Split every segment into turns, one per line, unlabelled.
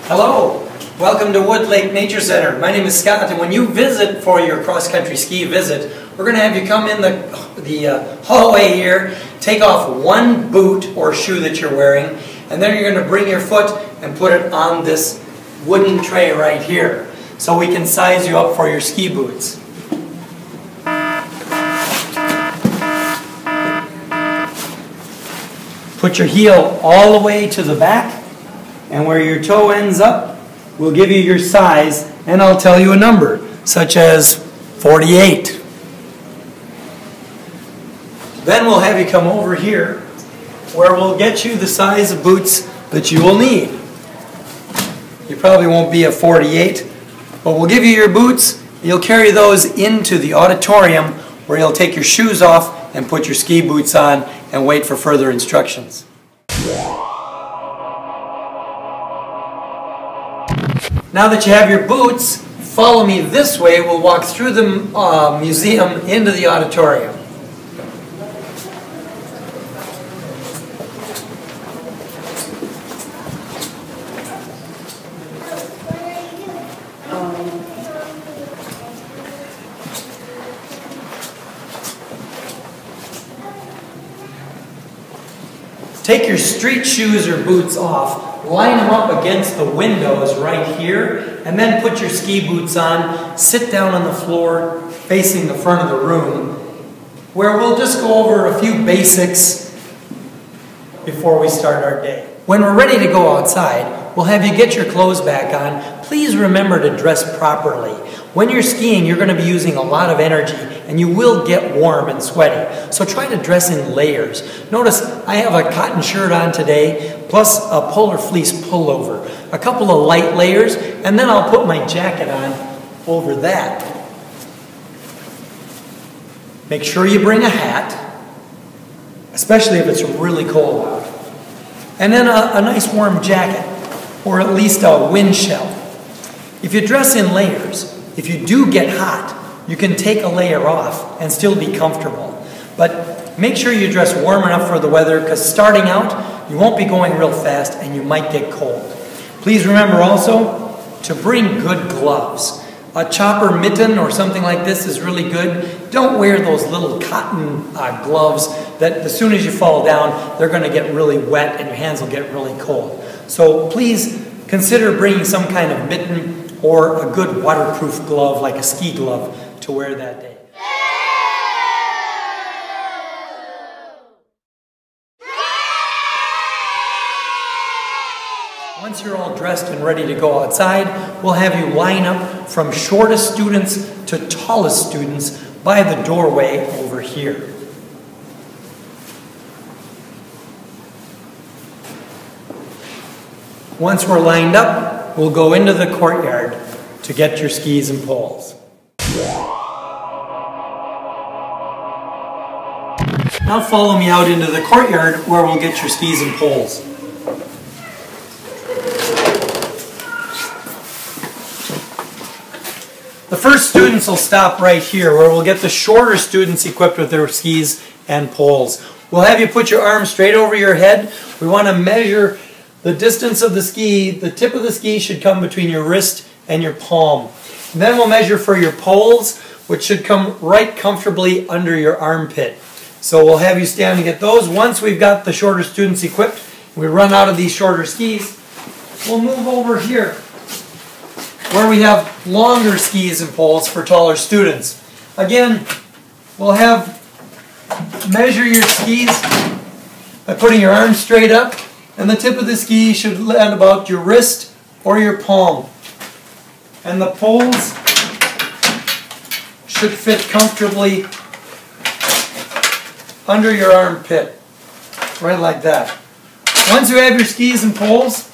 Hello, welcome to Wood Lake Nature Center. My name is Scott, and when you visit for your cross-country ski visit, we're going to have you come in the hallway here, take off one boot or shoe that you're wearing, and then you're going to bring your foot and put it on this wooden tray right here, so we can size you up for your ski boots. Put your heel all the way to the back, and where your toe ends up, we'll give you your size, and I'll tell you a number, such as 48. Then we'll have you come over here, where we'll get you the size of boots that you will need. You probably won't be a 48, but we'll give you your boots. You'll carry those into the auditorium, where you'll take your shoes off and put your ski boots on and wait for further instructions. Now that you have your boots, follow me this way. We'll walk through the museum into the auditorium. Take your street shoes or boots off, line them up against the windows right here, and then put your ski boots on. Sit down on the floor facing the front of the room, where we'll just go over a few basics before we start our day. When we're ready to go outside, we'll have you get your clothes back on. Please remember to dress properly. When you're skiing, you're going to be using a lot of energy, and you will get warm and sweaty. So try to dress in layers. Notice I have a cotton shirt on today, plus a polar fleece pullover. A couple of light layers, and then I'll put my jacket on over that. Make sure you bring a hat, especially if it's really cold out. And then a nice warm jacket, or at least a wind shell. If you dress in layers, if you do get hot, you can take a layer off and still be comfortable. But make sure you dress warm enough for the weather, because starting out, you won't be going real fast and you might get cold. Please remember also to bring good gloves. A chopper mitten or something like this is really good. Don't wear those little cotton gloves that as soon as you fall down, they're going to get really wet and your hands will get really cold. So please consider bringing some kind of mitten or a good waterproof glove like a ski glove to wear that day. Once you're all dressed and ready to go outside, we'll have you line up from shortest students to tallest students by the doorway over here. Once we're lined up, we'll go into the courtyard to get your skis and poles. Now follow me out into the courtyard where we'll get your skis and poles. The first students will stop right here, where we'll get the shorter students equipped with their skis and poles. We'll have you put your arms straight over your head. We want to measure the distance of the ski. The tip of the ski should come between your wrist and your palm. And then we'll measure for your poles, which should come right comfortably under your armpit. So we'll have you standing at those. Once we've got the shorter students equipped, we run out of these shorter skis, we'll move over here, where we have longer skis and poles for taller students. Again, we'll measure your skis by putting your arms straight up, and the tip of the ski should land about your wrist or your palm. And the poles should fit comfortably under your armpit, right like that. Once you have your skis and poles,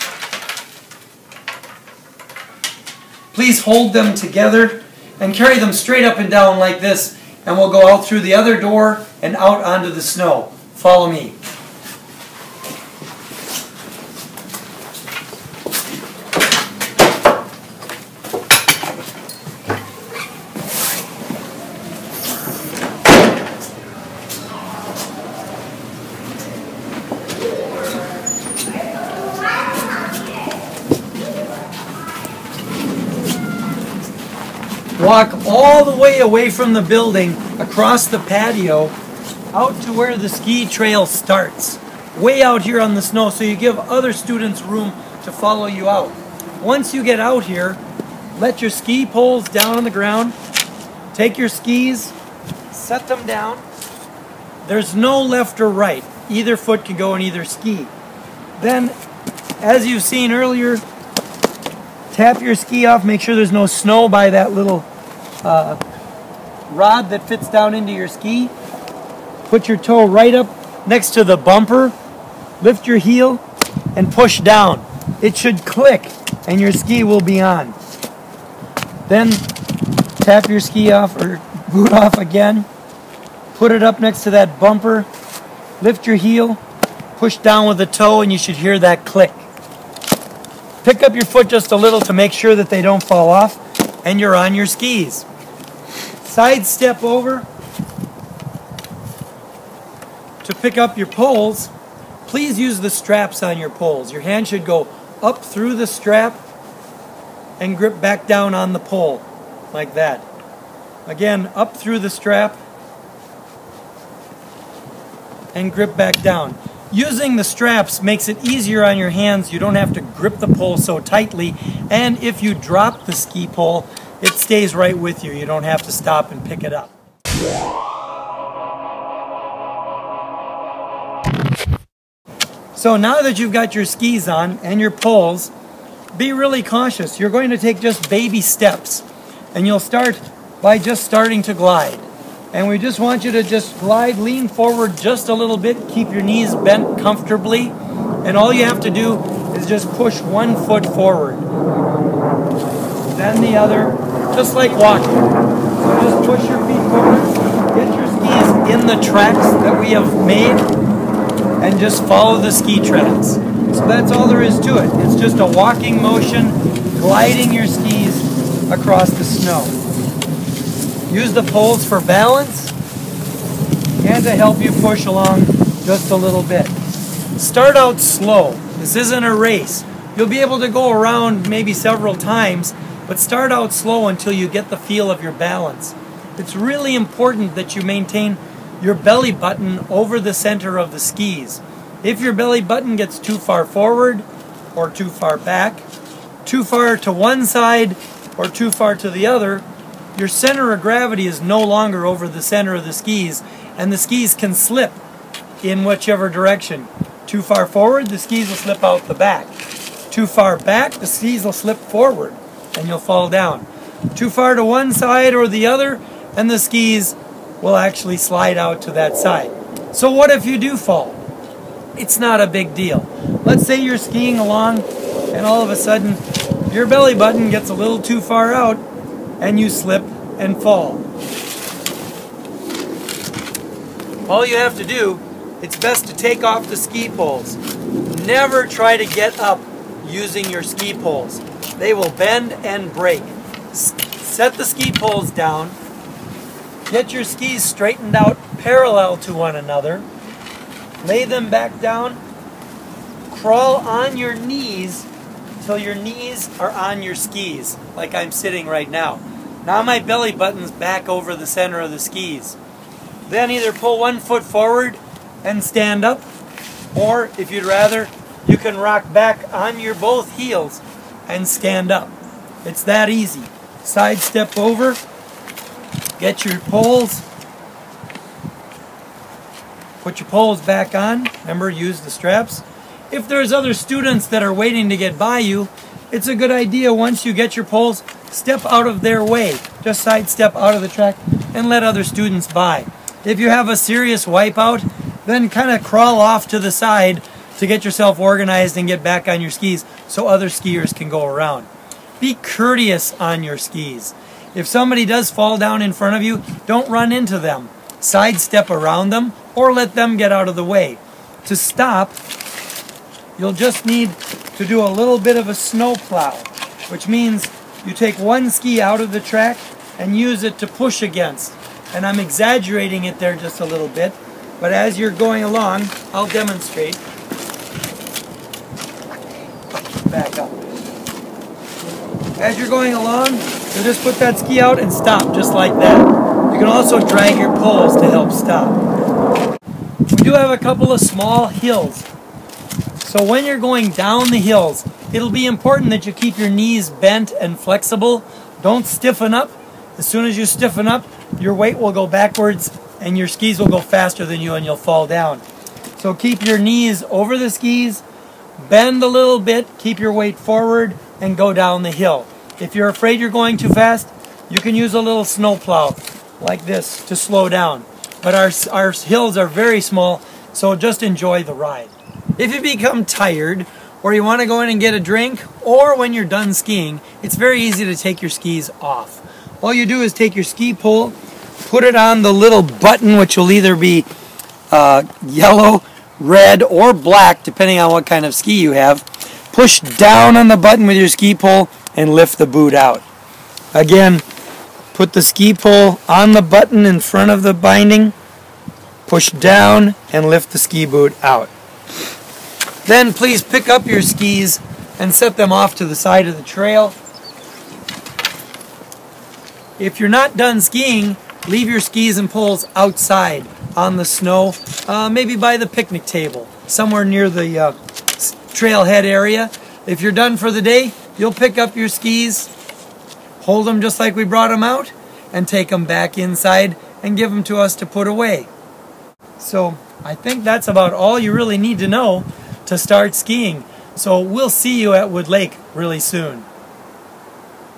please hold them together and carry them straight up and down like this, and we'll go out through the other door and out onto the snow. Follow me. Walk all the way away from the building, across the patio, out to where the ski trail starts. Way out here on the snow, so you give other students room to follow you out. Once you get out here, let your ski poles down on the ground. Take your skis, set them down. There's no left or right. Either foot can go in either ski. Then, as you've seen earlier, tap your ski off. Make sure there's no snow by that little rod that fits down into your ski. Put your toe right up next to the bumper. Lift your heel and push down. It should click and your ski will be on. Then tap your ski off or boot off again. Put it up next to that bumper. Lift your heel. Push down with the toe and you should hear that click. Pick up your foot just a little to make sure that they don't fall off and you're on your skis. Side step over to pick up your poles. Please use the straps on your poles. Your hand should go up through the strap and grip back down on the pole like that. Again, up through the strap and grip back down. Using the straps makes it easier on your hands. You don't have to grip the pole so tightly, and if you drop the ski pole, it stays right with you. You don't have to stop and pick it up. So now that you've got your skis on and your poles, be really cautious. You're going to take just baby steps, and you'll start by just starting to glide. And we just want you to just glide, lean forward just a little bit, keep your knees bent comfortably, and all you have to do is just push one foot forward, then the other, just like walking. So just push your feet forward, get your skis in the tracks that we have made, and just follow the ski tracks. So that's all there is to it. It's just a walking motion, gliding your skis across the snow. Use the poles for balance and to help you push along just a little bit. Start out slow. This isn't a race. You'll be able to go around maybe several times, but start out slow until you get the feel of your balance. It's really important that you maintain your belly button over the center of the skis. If your belly button gets too far forward or too far back, too far to one side or too far to the other, your center of gravity is no longer over the center of the skis, and the skis can slip in whichever direction. Too far forward, the skis will slip out the back. Too far back, the skis will slip forward, and you'll fall down. Too far to one side or the other, and the skis will actually slide out to that side. So what if you do fall? It's not a big deal. Let's say you're skiing along, and all of a sudden, your belly button gets a little too far out, and you slip and fall. All you have to do, it's best to take off the ski poles. Never try to get up using your ski poles. They will bend and break. Set the ski poles down. Get your skis straightened out parallel to one another. Lay them back down. Crawl on your knees till your knees are on your skis, like I'm sitting right now. Now my belly button's back over the center of the skis. Then either pull one foot forward and stand up, or if you'd rather, you can rock back on your both heels and stand up. It's that easy. Side step over, get your poles, put your poles back on. Remember, use the straps. If there's other students that are waiting to get by you, it's a good idea once you get your poles, step out of their way. Just sidestep out of the track and let other students by. If you have a serious wipeout, then kind of crawl off to the side to get yourself organized and get back on your skis so other skiers can go around. Be courteous on your skis. If somebody does fall down in front of you, don't run into them. Sidestep around them or let them get out of the way. To stop, you'll just need to do a little bit of a snow plow, which means you take one ski out of the track and use it to push against. And I'm exaggerating it there just a little bit, but as you're going along, I'll demonstrate. Back up. As you're going along, So just put that ski out and stop just like that. You can also drag your poles to help stop. We do have a couple of small hills. So when you're going down the hills, it'll be important that you keep your knees bent and flexible. Don't stiffen up. As soon as you stiffen up, your weight will go backwards and your skis will go faster than you and you'll fall down. So keep your knees over the skis, bend a little bit, keep your weight forward, and go down the hill. If you're afraid you're going too fast, you can use a little snow plow like this to slow down. But our hills are very small, so just enjoy the ride. If you become tired, or you want to go in and get a drink, or when you're done skiing, it's very easy to take your skis off. All you do is take your ski pole, put it on the little button, which will either be yellow, red, or black, depending on what kind of ski you have. Push down on the button with your ski pole and lift the boot out. Again, put the ski pole on the button in front of the binding, push down and lift the ski boot out. Then please pick up your skis and set them off to the side of the trail. If you're not done skiing, leave your skis and poles outside on the snow, maybe by the picnic table, somewhere near the trailhead area. If you're done for the day, you'll pick up your skis, hold them just like we brought them out, and take them back inside and give them to us to put away. So I think that's about all you really need to know to start skiing. So we'll see you at Wood Lake really soon.